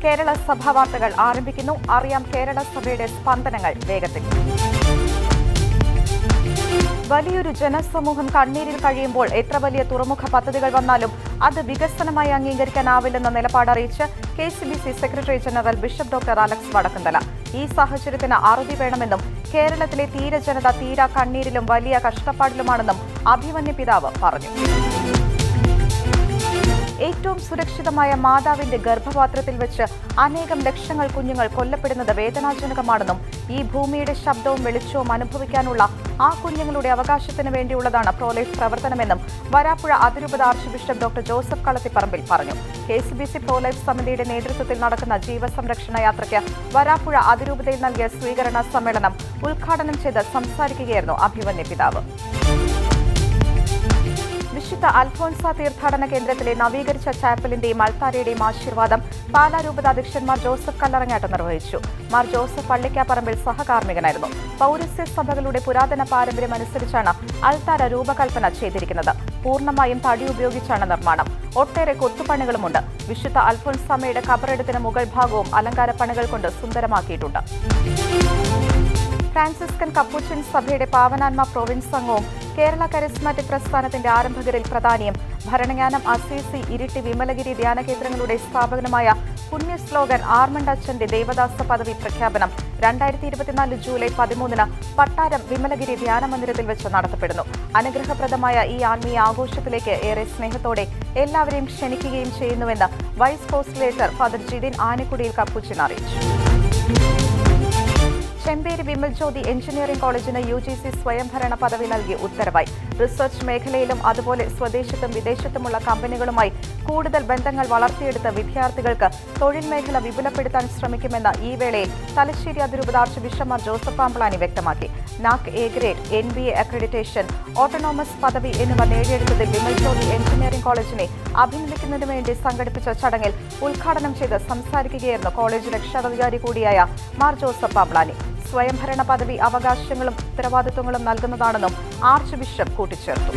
കേരള സഭാ വാർത്തകൾ ആരംഭിക്കുന്നു. അറിയാം കേരള സഭയുടെ സ്പന്ദനങ്ങൾ വേഗത്തിൽ. വലിയൊരു ജനസമൂഹം കണ്ണീരിൽ കഴിയുമ്പോൾ എത്ര വലിയ തുറമുഖ പദ്ധതികൾ വന്നാലും അത് വികസനമായി അംഗീകരിക്കാനാവില്ലെന്ന നിലപാട് അറിയിച്ച് KCBC secretary general bishop doctor Alex Vadakkunthala. ഈ സാഹചര്യത്തിന് അറുതി വേണമെന്നും കേരളത്തിലെ തീരജനത തീരാ കണ്ണീരിലും വലിയ കഷ്ടപ്പാടിലുമാണെന്നും അഭിമന്യ പിതാവ് പറഞ്ഞു. ഏറ്റവും സുരക്ഷിതമായ മാതാവിന്റെ ഗർഭപാത്രത്തിൽ വെച്ച് അനേകം ലക്ഷങ്ങൾ കുഞ്ഞുങ്ങൾ കൊല്ലപ്പെടുന്നത് വേദനാജനകമാണെന്നും ഈ ഭൂമിയുടെ ശബ്ദവും വെളിച്ചവും അനുഭവിക്കാനുള്ള ആ കുഞ്ഞുങ്ങളുടെ അവകാശത്തിന് വേണ്ടിയുള്ളതാണ് പ്രോലൈഫ് പ്രവർത്തനമെന്നും വരാപ്പുഴ അതിരൂപത archbishop doctor Joseph Kalathiparambil പറഞ്ഞു. KCBC പ്രോലൈഫ് സമിതിയുടെ നേതൃത്വത്തിൽ നടക്കുന്ന ജീവസംരക്ഷണ യാത്രയ്ക്ക് വരാപ്പുഴ അതിരൂപതയിൽ നൽകിയ സ്വീകരണ സമ്മേളനം ഉദ്ഘാടനം ചെയ്ത് സംസാരിക്കുകയായിരുന്നു അഭിമന്യ പിതാവ്. വിശുദ്ധ അൽഫോൻസ തീർത്ഥാടന കേന്ദ്രത്തിലെ നവീകരിച്ച ചാപ്പലിന്റെയും അൾത്താരയുടെയും ആശീർവാദം പാലാ രൂപതാധ്യക്ഷൻ മാർ ജോസഫ് കല്ലറങ്ങാട്ട് നിർവഹിച്ചു. മാർ ജോസഫ് പള്ളിക്കാപ്പറമ്പിൽ സഹകാർമ്മികനായിരുന്നു. പൗരസ്ത്യ സഭകളുടെ പുരാതന പാരമ്പര്യം അനുസരിച്ചാണ് അൾത്താര രൂപകൽപ്പന ചെയ്തിരിക്കുന്നത്. പൂർണ്ണമായും തടി ഉപയോഗിച്ചാണ് നിർമ്മാണം. ഒട്ടേറെ കൊത്തുപണികളുമുണ്ട്. വിശുദ്ധ അൽഫോൻസാമയുടെ കബറെടുത്തിന് മുകൾ ഭാഗവും അലങ്കാരപ്പണികൾ കൊണ്ട് സുന്ദരമാക്കിയിട്ടുണ്ട്. ഫ്രാൻസിസ്കൻ കപ്പുച്ചിൻ സഭയുടെ പാവനാത്മ പ്രൊവിൻസ് അംഗവും കേരള കരിസ്മാറ്റിക് പ്രസ്ഥാനത്തിന്റെ ആരംഭകരിൽ പ്രധാനിയും ഭരണജ്ഞാനം അസീസി ഇരിട്ടി വിമലഗിരി ധ്യാന കേന്ദ്രങ്ങളുടെ സ്ഥാപകനുമായ പുണ്യ ശ്ലോകൻ ആർമണ്ട് അച്ഛന്റെ ദേവദാസ പദവി പ്രഖ്യാപനം 2024 ജൂലൈ 13 പട്ടാരം വിമലഗിരി ധ്യാന മന്ദിരത്തിൽ വെച്ച് നടത്തപ്പെടുന്നു. അനുഗ്രഹപ്രദമായ ഈ ആത്മീയ ആഘോഷത്തിലേക്ക് ഏറെ സ്നേഹത്തോടെ എല്ലാവരെയും ക്ഷണിക്കുകയും ചെയ്യുന്നുവെന്ന് വൈസ് കോൺസുലേറ്റർ ഫാദർ ജിതിൻ ആനക്കുടിയിൽ കപ്പുച്ചിൻ അറിയിച്ചു. ചെമ്പേരി വിമൽ ജ്യോതി എഞ്ചിനീയറിംഗ് കോളേജിന് UGC സ്വയംഭരണ പദവി നൽകി ഉത്തരവായി. റിസർച്ച് മേഖലയിലും അതുപോലെ സ്വദേശത്തും വിദേശത്തുമുള്ള കമ്പനികളുമായി കൂടുതൽ ബന്ധങ്ങൾ വളർത്തിയെടുത്ത് വിദ്യാർത്ഥികൾക്ക് തൊഴിൽ മേഖല വിപുലപ്പെടുത്താൻ ശ്രമിക്കുമെന്ന് ഈ വേളയിൽ തലശ്ശേരി അതിരൂപത arch bishop Mar Joseph Pamplany വ്യക്തമാക്കി. NAC A grade, NBA accreditation, autonomous പദവി എന്നിവ നേടിയെടുത്തതിൽ വിമൽ ജ്യോതി എഞ്ചിനീയറിംഗ് കോളേജിനെ അഭിനന്ദിക്കുന്നതിനു വേണ്ടി സംഘടിപ്പിച്ച ചടങ്ങിൽ ഉദ്ഘാടനം ചെയ്ത് സംസാരിക്കുകയായിരുന്നു കോളേജ് രക്ഷാധികാരി കൂടിയായ മാർ ജോസഫ് പാമ്പ്ളാനി. സ്വയംഭരണ പദവി അവകാശങ്ങളും ഉത്തരവാദിത്വങ്ങളും നൽകുന്നതാണെന്നും ആർച്ച് ബിഷപ്പ് കൂട്ടിച്ചേർത്തു.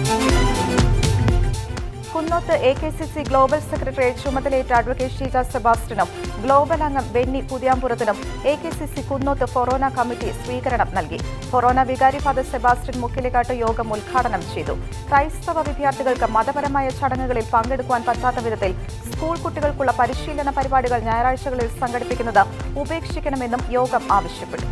കുന്നോത്ത് AKCC ഗ്ലോബൽ സെക്രട്ടറി ചുമതലയേറ്റ അഡ്വക്കേറ്റ് ഷീജ സെബാസ്റ്റ്യനും ഗ്ലോബൽ അംഗം ബെന്നി പുതിയാമ്പുറത്തിനും AKCC കുന്നോത്ത് ഫൊറോന കമ്മിറ്റി സ്വീകരണം നൽകി. ഫൊറോന വികാരി ഫാദർ സെബാസ്റ്റ്യൻ മുക്കിലിക്കാട്ട് യോഗം ഉദ്ഘാടനം ചെയ്തു. ക്രൈസ്തവ വിദ്യാർത്ഥികൾക്ക് മതപരമായ ചടങ്ങുകളിൽ പങ്കെടുക്കുവാൻ പറ്റാത്ത വിധത്തിൽ സ്കൂൾ കുട്ടികൾക്കുള്ള പരിശീലന പരിപാടികൾ ഞായറാഴ്ചകളിൽ സംഘടിപ്പിക്കുന്നത് ഉപേക്ഷിക്കണമെന്നും യോഗം ആവശ്യപ്പെട്ടു.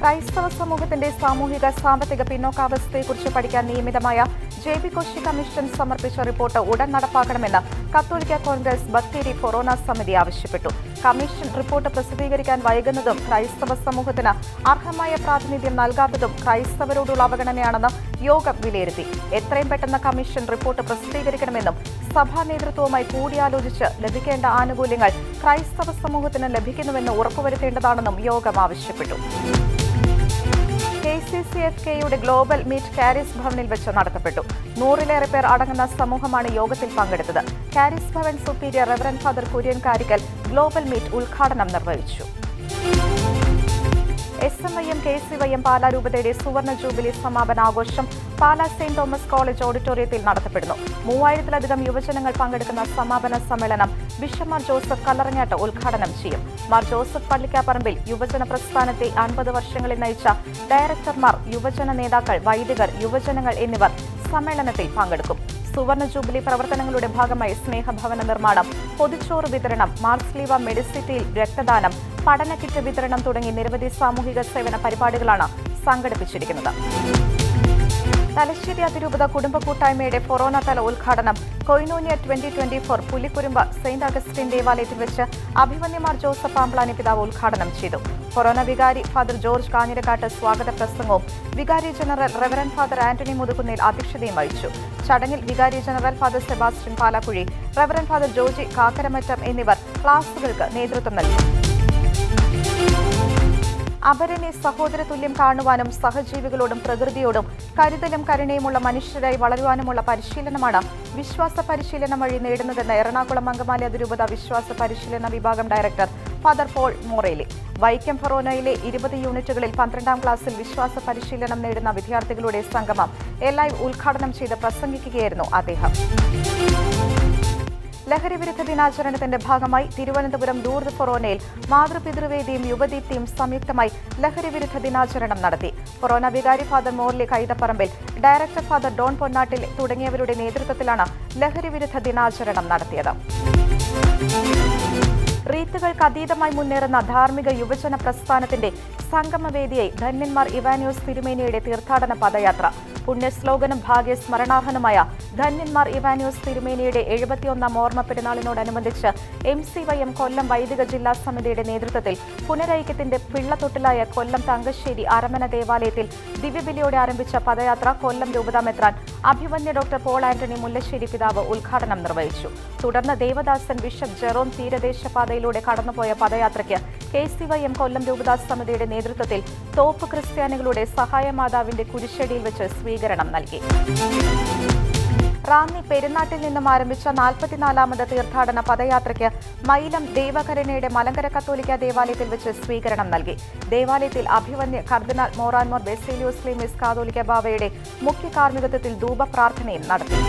ക്രൈസ്തവ സമൂഹത്തിന്റെ സാമൂഹിക സാമ്പത്തിക പിന്നോക്കാവസ്ഥയെക്കുറിച്ച് പഠിക്കാൻ നിയമിതമായ JB കോശി കമ്മീഷൻ സമർപ്പിച്ച റിപ്പോർട്ട് ഉടൻ നടപ്പാക്കണമെന്ന് കത്തോലിക്ക കോൺഗ്രസ് ബത്തേരി ഫൊറോന സമിതി ആവശ്യപ്പെട്ടു. കമ്മീഷൻ റിപ്പോർട്ട് പ്രസിദ്ധീകരിക്കാൻ വൈകുന്നതും ക്രൈസ്തവ സമൂഹത്തിന് അർഹമായ പ്രാതിനിധ്യം നൽകാത്തതും ക്രൈസ്തവരോടുള്ള അവഗണനയാണെന്ന് യോഗം വിലയിരുത്തി. എത്രയും പെട്ടെന്ന് കമ്മീഷൻ റിപ്പോർട്ട് പ്രസിദ്ധീകരിക്കണമെന്നും സഭാ നേതൃത്വവുമായി കൂടിയാലോചിച്ച് ലഭിക്കേണ്ട ആനുകൂല്യങ്ങൾ ക്രൈസ്തവ സമൂഹത്തിന് ലഭിക്കുന്നുവെന്ന് ഉറപ്പുവരുത്തേണ്ടതാണെന്നും യോഗം ആവശ്യപ്പെട്ടു. KCCFKയുടെ ഗ്ലോബൽ മീറ്റ് കാരിസ് ഭവനിൽ വെച്ച് നടത്തപ്പെട്ടു. 100-ലേറെ പേർ അടങ്ങുന്ന സമൂഹമാണ് യോഗത്തിൽ പങ്കെടുത്തത്. Charis Bhavan superior reverend father Kurian Karikkal global meet ഉദ്ഘാടനം നിർവഹിച്ചു. SMIM KCYM പാലാ രൂപതയുടെ സുവർണ ജൂബിലി സമാപനാഘോഷം പാലാ സെന്റ് തോമസ് കോളേജ് ഓഡിറ്റോറിയത്തിൽ നടത്തപ്പെടുന്നു. 3000-ലധികം യുവജനങ്ങൾ പങ്കെടുക്കുന്ന സമാപന സമ്മേളനം ബിഷപ്പ് മാർ ജോസഫ് കല്ലറങ്ങാട്ട് ഉദ്ഘാടനം ചെയ്യും. മാർ ജോസഫ് പള്ളിക്കാപ്പറമ്പിൽ യുവജന പ്രസ്ഥാനത്തെ 50 വർഷങ്ങളിൽ നയിച്ച ഡയറക്ടർമാർ, യുവജന നേതാക്കൾ, വൈദികർ, യുവജനങ്ങൾ എന്നിവർ സമ്മേളനത്തിൽ പങ്കെടുക്കും. സുവർണ ജൂബിലി പ്രവർത്തനങ്ങളുടെ ഭാഗമായി സ്നേഹഭവന നിർമ്മാണം, പൊതിച്ചോറ് വിതരണം, മാർസ്ലീവ മെഡിസിറ്റിയിൽ രക്തദാനം, പഠന കിറ്റ് വിതരണം തുടങ്ങി നിരവധി സാമൂഹിക സേവന പരിപാടികളാണ് സംഘടിപ്പിച്ചിരിക്കുന്നത്. തലശ്ശേരി അതിരൂപത കുടുംബ കൂട്ടായ്മയുടെ ഫൊറോന തല ഉദ്ഘാടനം കൊയിനോനിയ 2024 പുലിക്കുരുമ്പ സെന്റ് അഗസ്റ്റിൻ ദേവാലയത്തിൽ വെച്ച് അഭിമന്യമാർ ജോസഫ് പാമ്പ്ളാനി പിതാവ് ഉദ്ഘാടനം ചെയ്തു. ഫൊറോന വികാരി ഫാദർ ജോർജ് കാഞ്ഞിരക്കാട്ട് സ്വാഗത പ്രസംഗവും വികാരി general reverend father Antony Muthukunnel അധ്യക്ഷതയും വഹിച്ചു. ചടങ്ങിൽ വികാരി general father Sebastian Palakuzhi, reverend father Joji Kakkaramattam എന്നിവർ ക്ലാസുകൾക്ക് നേതൃത്വം നൽകി. അപരനെ സഹോദരതുല്യം കാണുവാനും സഹജീവികളോടും പ്രകൃതിയോടും കരുതലും കരുണയുമുള്ള മനുഷ്യരായി വളരുവാനുമുള്ള പരിശീലനമാണ് വിശ്വാസ പരിശീലനം വഴി നേടുന്നതെന്ന് എറണാകുളം അങ്കമാലി അതിരൂപത വിശ്വാസ പരിശീലന വിഭാഗം director father Paul Moreli. Vaikom ഫൊറോനയിലെ 20 യൂണിറ്റുകളിൽ 12ാം ക്ലാസ്സിൽ വിശ്വാസ പരിശീലനം നേടുന്ന വിദ്യാർത്ഥികളുടെ സംഗമം ലൈവ് ഉദ്ഘാടനം ചെയ്ത് പ്രസംഗിക്കുകയായിരുന്നു അദ്ദേഹം. ലഹരിവിരുദ്ധ ദിനാചരണത്തിന്റെ ഭാഗമായി തിരുവനന്തപുരം ലൂർദ് ഫൊറോനയിൽ മാതൃപിതൃവേദിയും യുവദീപ്തിയും സംയുക്തമായി ലഹരിവിരുദ്ധ ദിനാചരണം നടത്തി. ഫൊറോന വികാരി father Morly Kaithaparambil, director father Don Ponnattil തുടങ്ങിയവരുടെ നേതൃത്വത്തിലാണ് ലഹരിവിരുദ്ധ ദിനാചരണം നടത്തിയത്. റീത്തുകൾക്ക് അതീതമായി മുന്നേറുന്ന ധാർമ്മിക യുവജന പ്രസ്ഥാനത്തിന്റെ സംഗമവേദിയായി ധന്യന്മാർ ഇവാനിയോസ് തിരുമേനിയുടെ തീർത്ഥാടന പദയാത്ര. പുണ്യശ്ലോകനും ഭാഗ്യസ്മരണാർഹനുമായ ധന്യന്മാർ ഇവാനിയോസ് തിരുമേനിയുടെ 71ാം ഓർമ്മ പെരുന്നാളിനോടനുബന്ധിച്ച് MCYM കൊല്ലം വൈദിക ജില്ലാ സമിതിയുടെ നേതൃത്വത്തിൽ പുനരൈക്യത്തിന്റെ പിള്ളത്തൊട്ടിലായ കൊല്ലം തങ്കശ്ശേരി അരമന ദേവാലയത്തിൽ ദിവ്യബലിയോടെ ആരംഭിച്ച പദയാത്ര കൊല്ലം രൂപതാ മെത്രാൻ അഭിമന്യ ഡോക്ടർ പോൾ ആന്റണി മുല്ലശ്ശേരി പിതാവ് ഉദ്ഘാടനം നിർവഹിച്ചു. തുടർന്ന് ദേവദാസൻ ബിഷപ്പ് ജെറോം തീരദേശപാതയിലൂടെ കടന്നുപോയ പദയാത്രയ്ക്ക് KCYM കൊല്ലം രൂപതാ സമിതിയുടെ നേതൃത്വത്തിൽ തോപ്പ് ക്രിസ്ത്യാനികളുടെ സഹായമാതാവിന്റെ കുരിശടിയിൽ വെച്ച് സ്വീകരണം നൽകി. റാന്നി പെരുന്നാട്ടിൽ നിന്നും ആരംഭിച്ച 44ാമത് തീർത്ഥാടന പദയാത്രയ്ക്ക് മൈലം ദേവകരുണയുടെ മലങ്കര കത്തോലിക്ക ദേവാലയത്തിൽ വെച്ച് സ്വീകരണം നൽകി. ദേവാലയത്തിൽ അഭിവന്യ കർദിനാൾ മോറാൻമോർ ബെസേലിയോസ് ക്ലീമിസ് കാതോലിക്ക ബാവയുടെ മുഖ്യ കാർമ്മികത്വത്തിൽ ധൂപപ്രാർത്ഥനയും നടത്തി.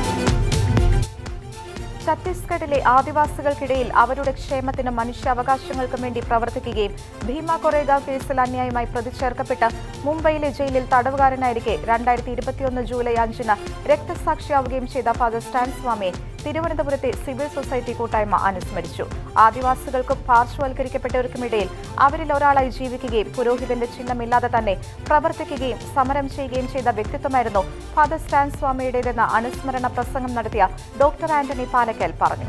ഛത്തീസ്ഗഡിലെ ആദിവാസികൾക്കിടയിൽ അവരുടെ ക്ഷേമത്തിനും മനുഷ്യാവകാശങ്ങൾക്കും വേണ്ടി പ്രവർത്തിക്കുകയും ഭീമ കൊറേഗാവ് കേസിൽ അന്യായമായി പ്രതി ചേർക്കപ്പെട്ട് മുംബൈയിലെ ജയിലിൽ തടവുകാരനായിരിക്കെ 2021 ജൂലൈ 5-ന് രക്തസാക്ഷിയാവുകയും ചെയ്ത ഫാദർ സ്റ്റാൻ സ്വാമിയെ തിരുവനന്തപുരത്തെ സിവിൽ സൊസൈറ്റി കൂട്ടായ്മ അനുസ്മരിച്ചു. ആദിവാസികൾക്കും പാർശ്വവൽക്കരിക്കപ്പെട്ടവർക്കുമിടയിൽ അവരിൽ ഒരാളായി ജീവിക്കുകയും പുരോഹിതന്റെ ചിഹ്നമില്ലാതെ തന്നെ പ്രവർത്തിക്കുകയും സമരം ചെയ്യുകയും ചെയ്ത വ്യക്തിത്വമായിരുന്നു ഫാദർ സ്റ്റാൻ സ്വാമിയുടേതെന്ന് അനുസ്മരണ പ്രസംഗം നടത്തിയ ഡോക്ടർ ആന്റണി പാലക്കൽ പറഞ്ഞു.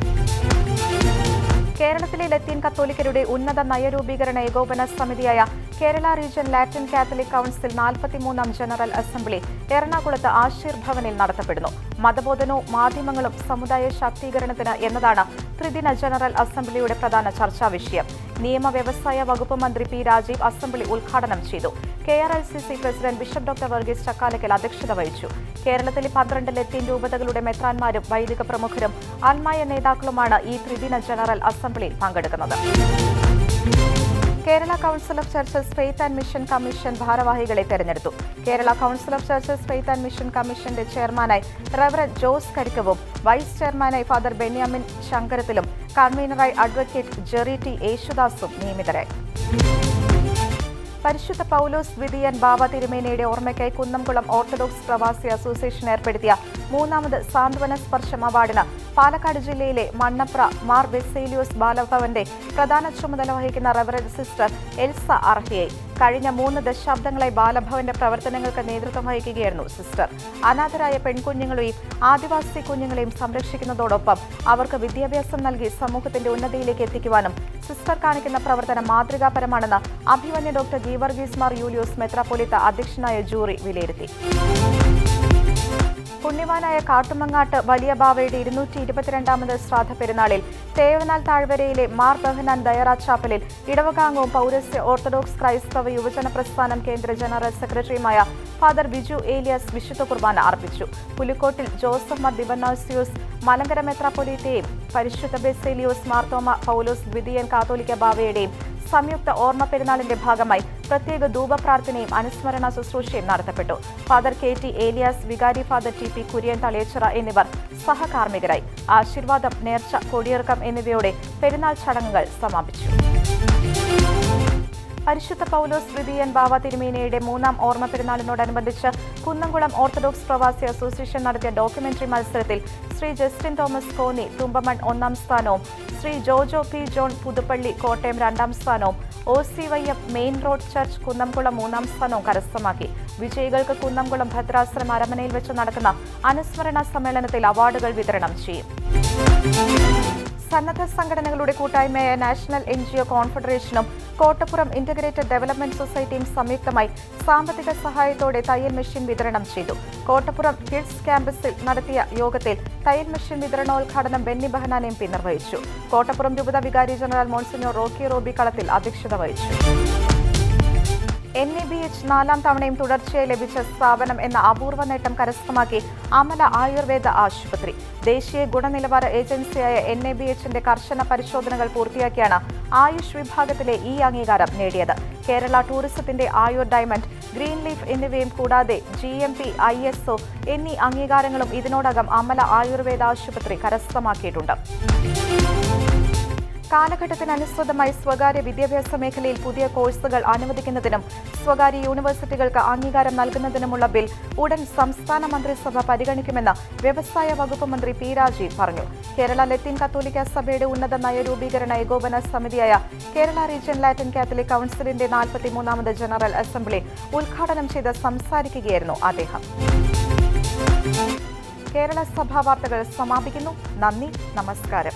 കേരളത്തിലെ ലത്തീൻ കത്തോലിക്കരുടെ ഉന്നത നയരൂപീകരണ ഏകോപന സമിതിയായ Kerala region Latin Catholic council 43ാം ജനറൽ അസംബ്ലി എറണാകുളത്ത് ആശീർ ഭവനിൽ നടത്തപ്പെടുന്നു. മതബോധനവും മാധ്യമങ്ങളും സമുദായ ശാക്തീകരണത്തിന് എന്നതാണ് ത്രിദിന ജനറൽ അസംബ്ലിയുടെ പ്രധാന ചർച്ചാ വിഷയം. നിയമ വ്യവസായ വകുപ്പ് മന്ത്രി പി രാജീവ് അസംബ്ലി ഉദ്ഘാടനം ചെയ്തു. KRLCC president bishop doctor Varghese Chakkalakkal അധ്യക്ഷത വഹിച്ചു. കേരളത്തിലെ 12 ലത്തീൻ രൂപതകളുടെ മെത്രാന്മാരും വൈദിക പ്രമുഖരും ആത്മായ നേതാക്കളുമാണ് ഈ ത്രിദിന ജനറൽ അസംബ്ലിയിൽ പങ്കെടുക്കുന്നത്. Kerala council of churches faith and mission commission ഭാരവാഹികളെ തെരഞ്ഞെടുത്തു. Kerala council of churches faith and mission കമ്മീഷന്റെ ചെയർമാനായി റവറന്റ് ജോസ് കരിക്കവും വൈസ് ചെയർമാനായി ഫാദർ ബെന്യാമിൻ ശങ്കരത്തിലും കൺവീനറായി അഡ്വക്കേറ്റ് ജെറി ടി യേശുദാസും നിയമിതരായി. പരിശുദ്ധ പൗലോസ് ദ്വിതീയൻ ബാവ തിരുമേനിയുടെ ഓർമ്മയ്ക്കായി കുന്നംകുളം ഓർത്തഡോക്സ് പ്രവാസി അസോസിയേഷൻ ഏർപ്പെടുത്തിയ 3ാമത് സാന്ത്വന സ്പർശം അവാർഡിന് പാലക്കാട് ജില്ലയിലെ മണ്ണപ്ര മാർ ബെസേലിയോസ് ബാലഭവന്റെ പ്രധാന ചുമതല വഹിക്കുന്ന റവറന്റ് സിസ്റ്റർ എൽസ അർഹിയായി. കഴിഞ്ഞ 3 ദശാബ്ദങ്ങളായി ബാലഭവന്റെ പ്രവർത്തനങ്ങൾക്ക് നേതൃത്വം വഹിക്കുകയായിരുന്നു സിസ്റ്റർ. അനാഥരായ പെൺകുഞ്ഞുങ്ങളെയും ആദിവാസി കുഞ്ഞുങ്ങളെയും സംരക്ഷിക്കുന്നതോടൊപ്പം അവർക്ക് വിദ്യാഭ്യാസം നൽകി സമൂഹത്തിന്റെ ഉന്നതിയിലേക്ക് എത്തിക്കുവാനും സിസ്റ്റർ കാണിക്കുന്ന പ്രവർത്തനം മാതൃകാപരമാണെന്ന് അഭിമന്യ ഡോക്ടർ ഗീവർഗീസ് മാർ യൂലിയോസ് മെത്രാപ്പൊലീത്ത അധ്യക്ഷനായ ജൂറി വിലയിരുത്തി. പുണ്യവാനായ കാട്ടുമങ്ങാട്ട് വലിയ ബാവയുടെ 222ാമത് ശ്രാദ്ധ പെരുന്നാളിൽ തേവനാൽ താഴ്വരയിലെ മാർ ബഹനാൻ ദയറ ചാപ്പലിൽ ഇടവകാംഗവും പൗരസ്ത്യ ഓർത്തഡോക്സ് ക്രൈസ്തവ യുവജന പ്രസ്ഥാനം കേന്ദ്ര ജനറൽ സെക്രട്ടറിയുമായ ഫാദർ ബിജു ഏലിയാസ് വിശുദ്ധ കുർബാന അർപ്പിച്ചു. പുലിക്കോട്ടിൽ ജോസഫ് മാർ ദിവന്നാസ്യൂസ് മലങ്കര മെത്രാപ്പൊലീത്തയെയും പരിശുദ്ധ ബെസേലിയോസ് മാർത്തോമ പൗലോസ് ദ്വിതീയൻ കാതോലിക്ക ബാവയുടെയും സംയുക്ത ഓർമ്മ പെരുന്നാളിന്റെ ഭാഗമായി പ്രത്യേക ധൂപപ്രാർത്ഥനയും അനുസ്മരണ ശുശ്രൂഷയും നടത്തപ്പെട്ടു. ഫാദർ KT ഏലിയാസ്, വികാരി ഫാദർ TP കുര്യൻ തളിയച്ചിറ എന്നിവർ സഹകാർമ്മികരായി. ആശീർവാദം, നേർച്ച, കൊടിയിറക്കം എന്നിവയോടെ പെരുന്നാൾ ചടങ്ങുകൾ സമാപിച്ചു. പരിശുദ്ധ പൗലോസ് ദ്വിതീയൻ ബാവ തിരുമേനിയുടെ 3ാം ഓർമ്മ പെരുന്നാളിനോടനുബന്ധിച്ച് കുന്നംകുളം ഓർത്തഡോക്സ് പ്രവാസി അസോസിയേഷൻ നടത്തിയ ഡോക്യുമെന്ററി മത്സരത്തിൽ ശ്രീ ജസ്റ്റിൻ തോമസ് കോന്നി തുമ്പമൺ 1ാം സ്ഥാനവും ശ്രീ ജോജോ P ജോൺ പുതുപ്പള്ളി കോട്ടയം 2ാം സ്ഥാനവും OCYM main road church Kunnamkulam 3ാം സ്ഥാനവും കരസ്ഥമാക്കി. വിജയികൾക്ക് കുന്നംകുളം ഭദ്രാശ്രമ അരമനയിൽ വെച്ച് നടക്കുന്ന അനുസ്മരണ സമ്മേളനത്തിൽ അവാർഡുകൾ വിതരണം ചെയ്യും. സന്നദ്ധ സംഘടനകളുടെ കൂട്ടായ്മയായ നാഷണൽ NGO കോൺഫെഡറേഷനും കോട്ടപ്പുറം ഇന്റഗ്രേറ്റഡ് ഡെവലപ്മെന്റ് സൊസൈറ്റിയും സംയുക്തമായി സാമ്പത്തിക സഹായത്തോടെ തയ്യൽ മെഷീൻ വിതരണം ചെയ്തു. കോട്ടപ്പുറം കിഡ്സ് ക്യാമ്പസിൽ നടത്തിയ യോഗത്തിൽ തയ്യൽ മെഷീൻ വിതരണോദ്ഘാടനം ബെന്നി ബഹനാൻ MP നിർവഹിച്ചു. കോട്ടപ്പുറം രൂപത വികാരി ജനറൽ മോൺസിഞ്ഞോർ റോക്കി റോബി കളത്തിൽ അധ്യക്ഷത വഹിച്ചു. NABH 4ാം തവണയും തുടർച്ചയായി ലഭിച്ച സ്ഥാപനം എന്ന അപൂർവ നേട്ടം കരസ്ഥമാക്കി അമല ആയുർവേദ ആശുപത്രി. ദേശീയ ഗുണനിലവാര ഏജൻസിയായ NABHന്റെ കർശന പരിശോധനകൾ പൂർത്തിയാക്കിയാണ് ആയുഷ് വിഭാഗത്തിലെ ഈ അംഗീകാരം നേടിയത്. കേരള ടൂറിസത്തിന്റെ ആയുർ ഡയമണ്ട്, ഗ്രീൻ ലീഫ് എന്നിവയും കൂടാതെ GMP, ISO എന്നീ അംഗീകാരങ്ങളും ഇതിനോടകം അമല ആയുർവേദ ആശുപത്രി കരസ്ഥമാക്കിയിട്ടുണ്ട്. കാലഘട്ടത്തിനനുസൃതമായി സ്വകാര്യ വിദ്യാഭ്യാസ മേഖലയിൽ പുതിയ കോഴ്സുകൾ അനുവദിക്കുന്നതിനും സ്വകാര്യ യൂണിവേഴ്സിറ്റികൾക്ക് അംഗീകാരം നൽകുന്നതിനുമുള്ള ബിൽ ഉടൻ സംസ്ഥാന മന്ത്രിസഭ പരിഗണിക്കുമെന്ന് വ്യവസായ വകുപ്പ് മന്ത്രി P. രാജീവ് പറഞ്ഞു. കേരള ലത്തീൻ കത്തോലിക്ക സഭയുടെ ഉന്നത നയരൂപീകരണ ഏകോപന സമിതിയായ കേരള റീജിയൻ ലാറ്റിൻ കാത്തലിക് കൗൺസിലിന്റെ 43ാമത് ജനറൽ അസംബ്ലി ഉദ്ഘാടനം ചെയ്ത് സംസാരിക്കുകയായിരുന്നു അദ്ദേഹം. കേരള സഭാ വാർത്തകൾ സമാപിക്കുന്നു. നന്ദി, നമസ്കാരം.